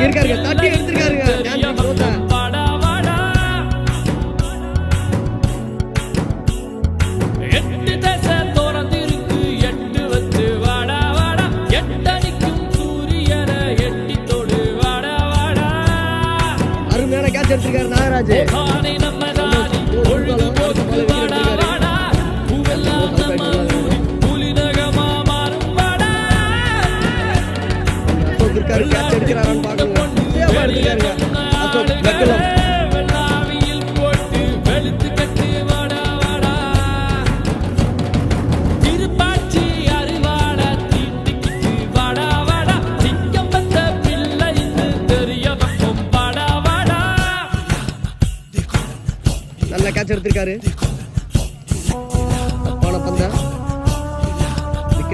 போயிருக்காருங்க, தட்டி எடுத்திருக்காருங்க. அருமையான கேட்ச் எடுத்திருக்காரு நாகராஜ். கேட்ச் எடுக்கிறாரான்னு பாக்கணும். நல்ல கேட்ச் எடுத்திருக்காரு.